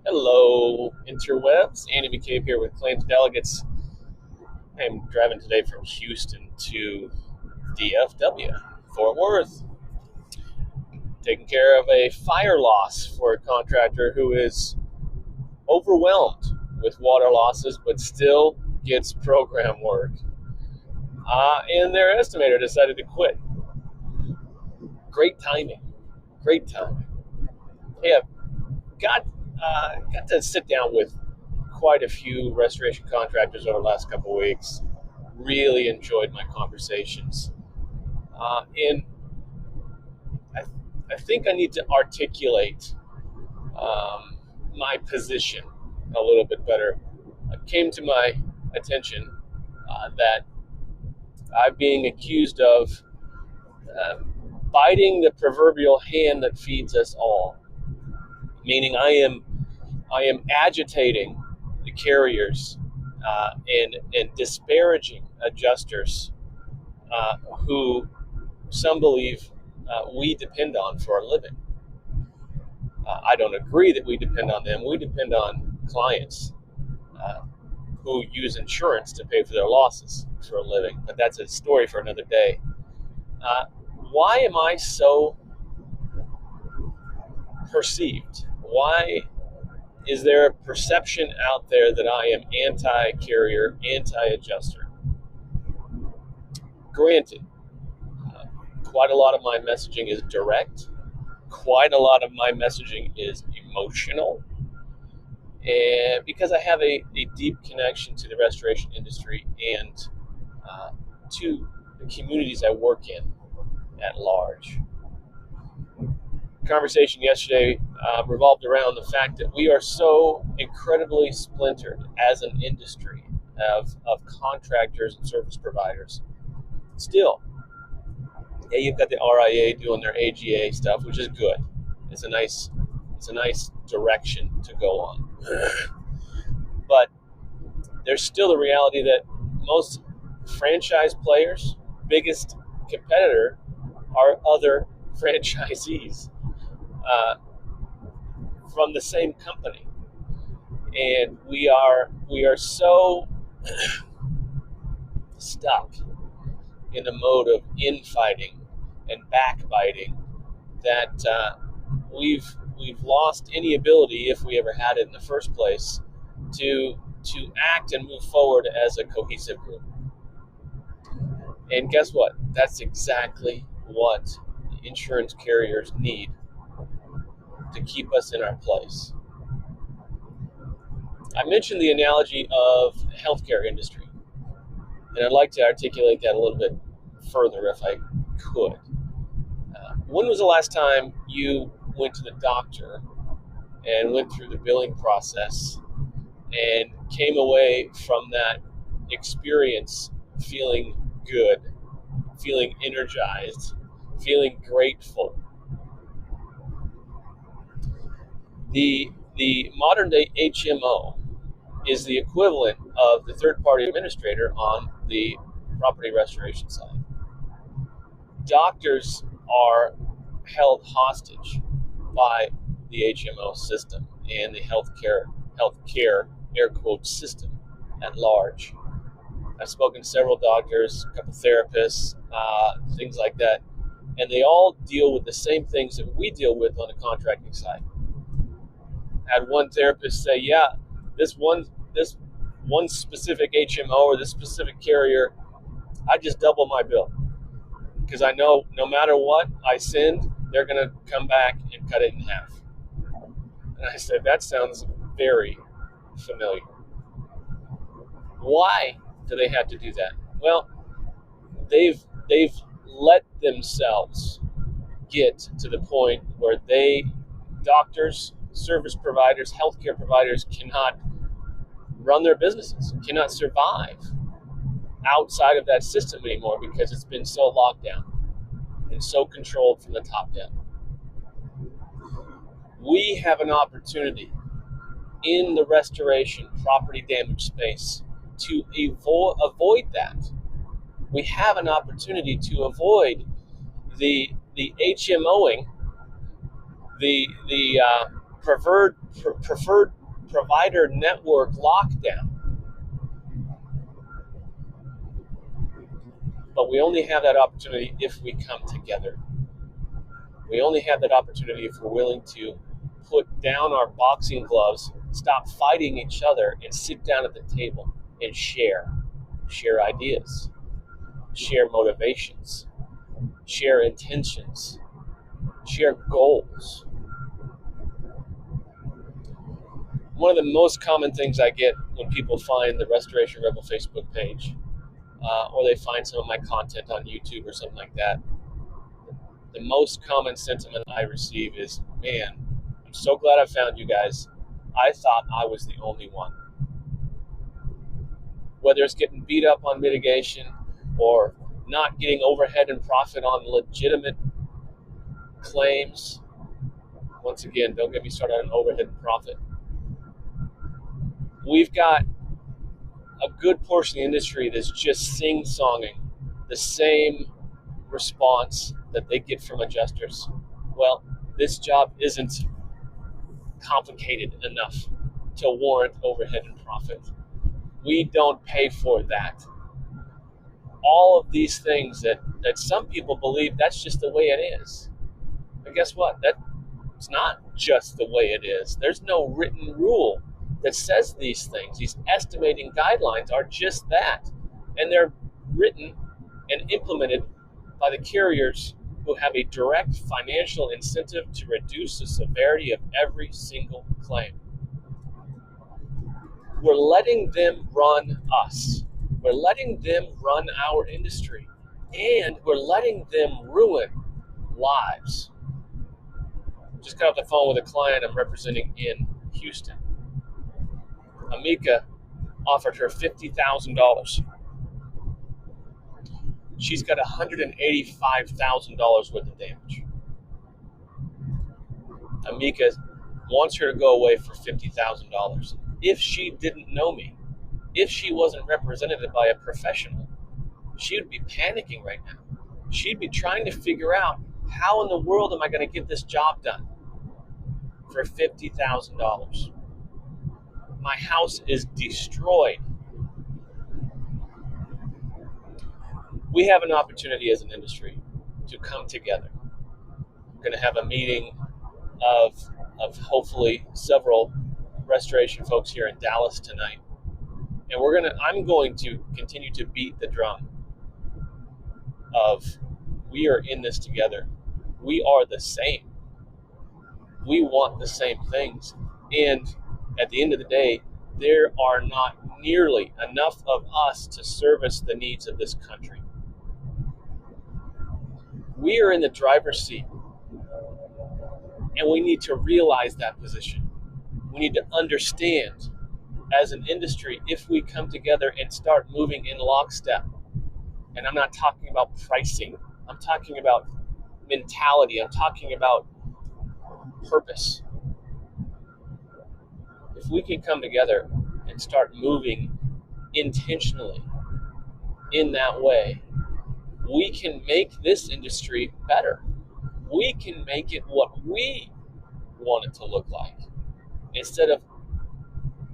Hello, interwebs. Andy McCabe here with Claims Delegates. I'm driving today from Houston to DFW, Fort Worth, taking care of a fire loss for a contractor who is overwhelmed with water losses but still gets program work. And their estimator decided to quit. Great timing. Great timing. Yeah, got to sit down with quite a few restoration contractors over the last couple of weeks. Really enjoyed my conversations. And I, I think I need to articulate my position a little bit better. It came to my attention that I'm being accused of uh, biting the proverbial hand that feeds us all, meaning I am agitating the carriers and disparaging adjusters who some believe we depend on for a living. I don't agree that we depend on them. We depend on clients uh, who use insurance to pay for their losses for a living. But that's a story for another day. Uh, why am I so perceived? Why is there a perception out there that I am anti-carrier, anti-adjuster? Granted, uh, quite a lot of my messaging is direct. Quite a lot of my messaging is emotional. And because I have a deep connection to the restoration industry and uh, to the communities I work in at large. The conversation yesterday revolved around the fact that we are so incredibly splintered as an industry of contractors and service providers. Still, yeah, you've got the RIA doing their AGA stuff, which is good. It's a nice direction to go on. But there's still the reality that most franchise players' biggest competitor are other franchisees from the same company, and we are so stuck in the mode of infighting and backbiting that we've lost any ability, if we ever had it in the first place, to act and move forward as a cohesive group. And guess what? That's exactly what the insurance carriers need to keep us in our place. I mentioned the analogy of the healthcare industry, and I'd like to articulate that a little bit further if I could. When was the last time you went to the doctor and went through the billing process and came away from that experience feeling good, feeling energized, feeling grateful? The modern day HMO is the equivalent of the third party administrator on the property restoration side. Doctors are held hostage by the HMO system and the healthcare air quote system at large. I've spoken to several doctors, a couple therapists, things like that, and they all deal with the same things that we deal with on the contracting side. I had one therapist say, "Yeah, this one specific HMO or this specific carrier, I just double my bill because I know no matter what I send, they're going to come back and cut it in half." And I said, "That sounds very familiar. Why do they have to do that?" Well, they've let themselves get to the point where doctors, service providers, healthcare providers cannot run their businesses, cannot survive outside of that system anymore because it's been so locked down and so controlled from the top down. We have an opportunity in the restoration property damage space to avoid that. We have an opportunity to avoid the HMOing, the preferred provider network lockdown. But we only have that opportunity if we come together. We only have that opportunity if we're willing to put down our boxing gloves, stop fighting each other, and sit down at the table and share ideas, share motivations, share intentions, share goals. One of the most common things I get when people find the Restoration Rebel Facebook page, or they find some of my content on YouTube or something like that, the most common sentiment I receive is, man, I'm so glad I found you guys. I thought I was the only one. Whether it's getting beat up on mitigation or not getting overhead and profit on legitimate claims. Once again, don't get me started on overhead and profit. We've got a good portion of the industry that's just sing-songing the same response that they get from adjusters. Well, this job isn't complicated enough to warrant overhead and profit. We don't pay for that. All of these things that some people believe that's just the way it is. But guess what? That's not just the way it is. There's no written rule that says these things. These estimating guidelines are just that. And they're written and implemented by the carriers who have a direct financial incentive to reduce the severity of every single claim. We're letting them run us. We're letting them run our industry. And we're letting them ruin lives. Just got off the phone with a client I'm representing in Houston. Amika offered her $50,000. She's got $185,000 worth of damage. Amika wants her to go away for $50,000. If she didn't know me, if she wasn't represented by a professional, she would be panicking right now. She'd be trying to figure out, how in the world am I going to get this job done for $50,000? My house is destroyed. We have an opportunity as an industry to come together. We're going to have a meeting of hopefully several restoration folks here in Dallas tonight. And I'm going to continue to beat the drum of, we are in this together. We are the same. We want the same things. And at the end of the day, there are not nearly enough of us to service the needs of this country. We are in the driver's seat, and we need to realize that position. We need to understand, as an industry, if we come together and start moving in lockstep, and I'm not talking about pricing, I'm talking about mentality, I'm talking about purpose. If we can come together and start moving intentionally in that way, we can make this industry better. We can make it what we want it to look like. Instead of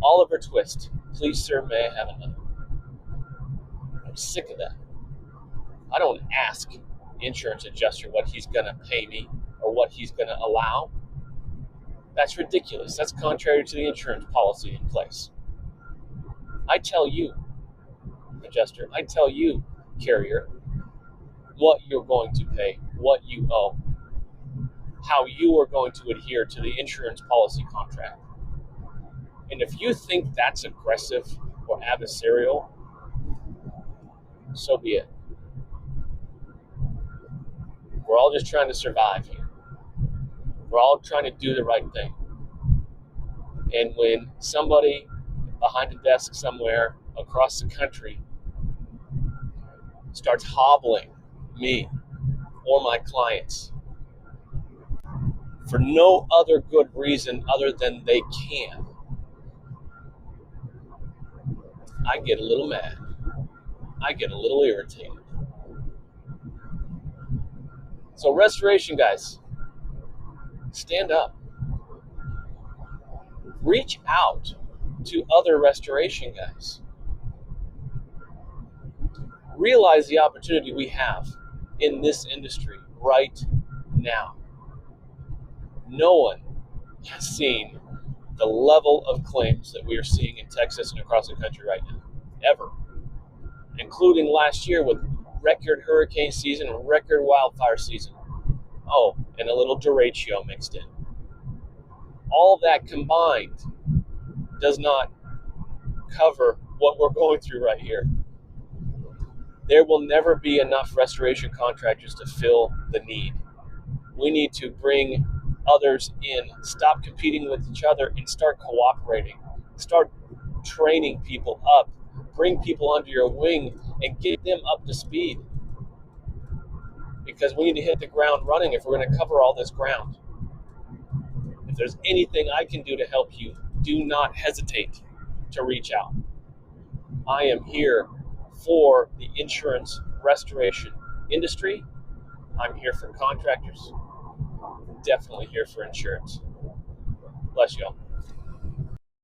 Oliver Twist, please sir, may I have another? I'm sick of that. I don't ask the insurance adjuster what he's going to pay me or what he's going to allow. That's ridiculous. That's contrary to the insurance policy in place. I tell you, adjuster, I tell you, carrier, what you're going to pay, what you owe, how you are going to adhere to the insurance policy contract. And if you think that's aggressive or adversarial, so be it. We're all just trying to survive here. We're all trying to do the right thing. And when somebody behind a desk somewhere across the country starts hobbling me or my clients for no other good reason other than they can, I get a little mad. I get a little irritated. So restoration guys, stand up. Reach out to other restoration guys. Realize the opportunity we have in this industry right now. No one has seen the level of claims that we are seeing in Texas and across the country right now, ever, including last year with record hurricane season and record wildfire season. Oh, and a little derecho mixed in. All that combined does not cover what we're going through right here. There will never be enough restoration contractors to fill the need. We need to bring others in, stop competing with each other, and start cooperating. Start training people up, bring people under your wing, and get them up to speed. Because we need to hit the ground running if we're going to cover all this ground. If there's anything I can do to help you, do not hesitate to reach out. I am here for the insurance restoration industry. I'm here for contractors. Definitely here for insurance. Bless y'all.